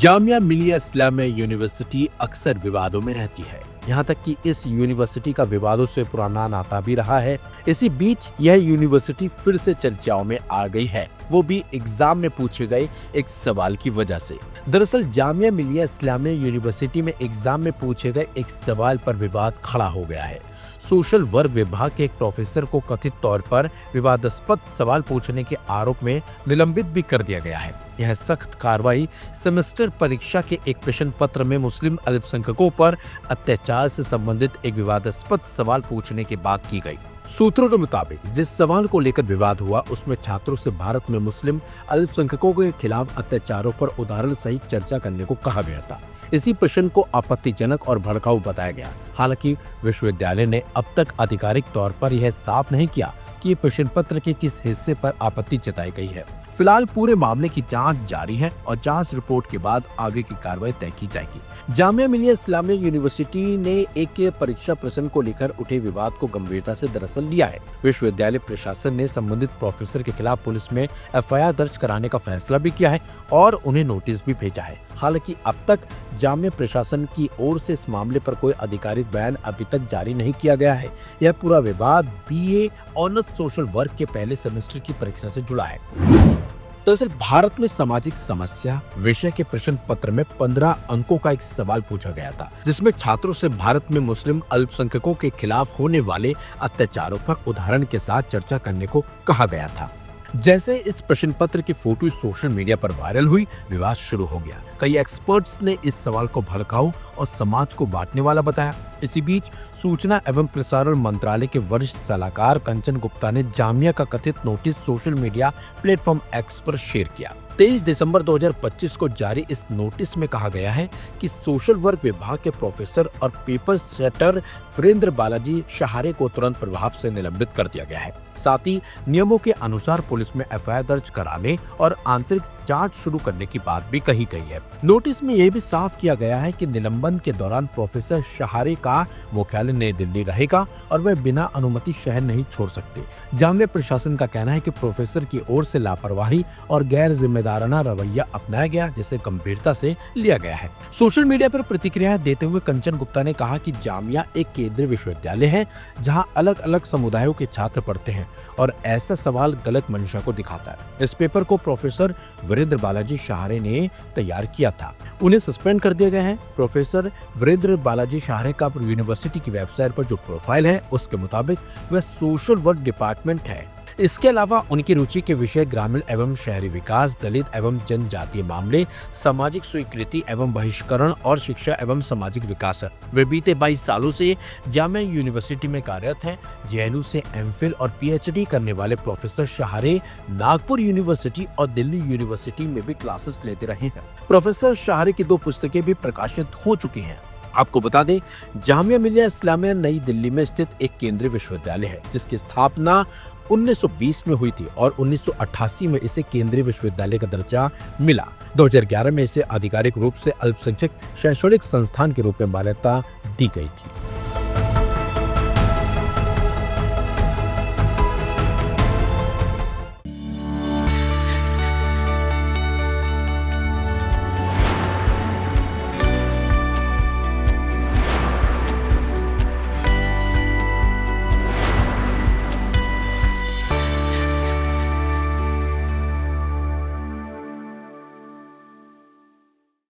Jamia Millia Islamia university अक्सर विवादों में रहती है। यहाँ तक कि इस यूनिवर्सिटी का विवादों से पुराना नाता भी रहा है। इसी बीच यह यूनिवर्सिटी फिर से चर्चाओं में आ गई है, वो भी एग्जाम में पूछे गए एक सवाल की वजह से। दरअसल जामिया मिलिया इस्लामिया यूनिवर्सिटी में एग्जाम में पूछे गए एक सवाल पर विवाद खड़ा हो गया है। सोशल वर्क विभाग के एक प्रोफेसर को कथित तौर पर विवादास्पद सवाल पूछने के आरोप में निलंबित भी कर दिया गया है। यह सख्त कार्रवाई सेमेस्टर परीक्षा के एक प्रश्न पत्र में मुस्लिम अल्पसंख्यकों पर अत्याचार से संबंधित एक विवादास्पद सवाल पूछने के बाद की गई। सूत्रों के मुताबिक जिस सवाल को लेकर विवाद हुआ उसमें छात्रों से भारत में मुस्लिम अल्पसंख्यकों के खिलाफ अत्याचारों पर उदाहरण सहित चर्चा करने को कहा गया था। इसी प्रश्न को आपत्तिजनक और भड़काऊ बताया गया। हालांकि विश्वविद्यालय ने अब तक आधिकारिक तौर पर यह साफ नहीं किया कि ये प्रश्न पत्र के किस हिस्से पर आपत्ति जताई गई है। फिलहाल पूरे मामले की जांच जारी है और जांच रिपोर्ट के बाद आगे की कार्रवाई तय की जाएगी। जामिया मिलिया इस्लामिया यूनिवर्सिटी ने एक परीक्षा प्रश्न को लेकर उठे विवाद को गंभीरता से दरअसल लिया है। विश्वविद्यालय प्रशासन ने संबंधित प्रोफेसर के खिलाफ पुलिस में एफआईआर दर्ज कराने का फैसला भी किया है और उन्हें नोटिस भी भेजा है। हालांकि अब तक जामिया प्रशासन की ओर से इस मामले पर कोई आधिकारिक बयान अभी तक जारी नहीं किया गया है। यह पूरा विवाद बीए ऑनर्स सोशल वर्क के पहले सेमेस्टर की परीक्षा से जुड़ा है। दरअसल भारत में सामाजिक समस्या विषय के प्रश्न पत्र में 15 अंकों का एक सवाल पूछा गया था, जिसमें छात्रों से भारत में मुस्लिम अल्पसंख्यकों के खिलाफ होने वाले अत्याचारों पर उदाहरण के साथ चर्चा करने को कहा गया था। जैसे इस प्रश्न पत्र की फोटो सोशल मीडिया पर वायरल हुई, विवाद शुरू हो गया। कई एक्सपर्ट्स ने इस सवाल को भड़काऊ और समाज को बांटने वाला बताया। इसी बीच सूचना एवं प्रसारण मंत्रालय के वरिष्ठ सलाहकार कंचन गुप्ता ने जामिया का कथित notice social media platform x पर शेयर किया। 23 दिसंबर 2025 को जारी इस नोटिस में कहा गया है कि सोशल वर्क विभाग के प्रोफेसर और पेपर सेटर वीरेंद्र बालाजी शहारे को तुरंत प्रभाव से निलंबित कर दिया गया है। साथ ही नियमों के अनुसार पुलिस में एफआईआर दर्ज कराने और आंतरिक जांच शुरू करने की बात भी कही गई है। नोटिस में यह भी साफ किया गया है कि निलंबन के दौरान प्रोफेसर शहारे का मुख्यालय नई दिल्ली रहेगा और वह बिना अनुमति शहर नहीं छोड़ सकते। जामिया प्रशासन का कहना है कि प्रोफेसर की ओर से लापरवाही और गैर जिम्मेदाराना रवैया अपनाया गया, जिसे गंभीरता से लिया गया है। सोशल मीडिया पर प्रतिक्रिया देते हुए कंचन गुप्ता ने कहा कि जामिया एक केंद्रीय विश्वविद्यालय है जहां अलग अलग समुदायों के छात्र पढ़ते हैं और ऐसा सवाल गलत मंशा को दिखाता है। इस पेपर को प्रोफेसर वीरेंद्र बालाजी शहारे ने तैयार किया था। उन्हें सस्पेंड कर दिया गया है। प्रोफेसर वीरेंद्र बालाजी शहारे का यूनिवर्सिटी की वेबसाइट पर जो प्रोफाइल है उसके मुताबिक वह सोशल वर्क डिपार्टमेंट है। इसके अलावा उनकी रुचि के विषय ग्रामीण एवं शहरी विकास, दलित एवं जनजातीय मामले, सामाजिक स्वीकृति एवं बहिष्करण और शिक्षा एवं सामाजिक विकास है। वे बीते 22 सालों से जामिया यूनिवर्सिटी में कार्यरत हैं। जेएनयू से एमफिल और पीएचडी करने वाले प्रोफेसर शहारे नागपुर यूनिवर्सिटी और दिल्ली यूनिवर्सिटी में भी क्लासेस लेते रहे हैं। प्रोफेसर शहारे की 2 पुस्तकें भी प्रकाशित हो चुकी हैं। आपको बता दें, जामिया मिलिया इस्लामिया नई दिल्ली में स्थित एक केंद्रीय विश्वविद्यालय है, जिसकी स्थापना 1920 में हुई थी और 1988 में इसे केंद्रीय विश्वविद्यालय का दर्जा मिला। 2011 में इसे आधिकारिक रूप से अल्पसंख्यक शैक्षणिक संस्थान के रूप में मान्यता दी गई थी।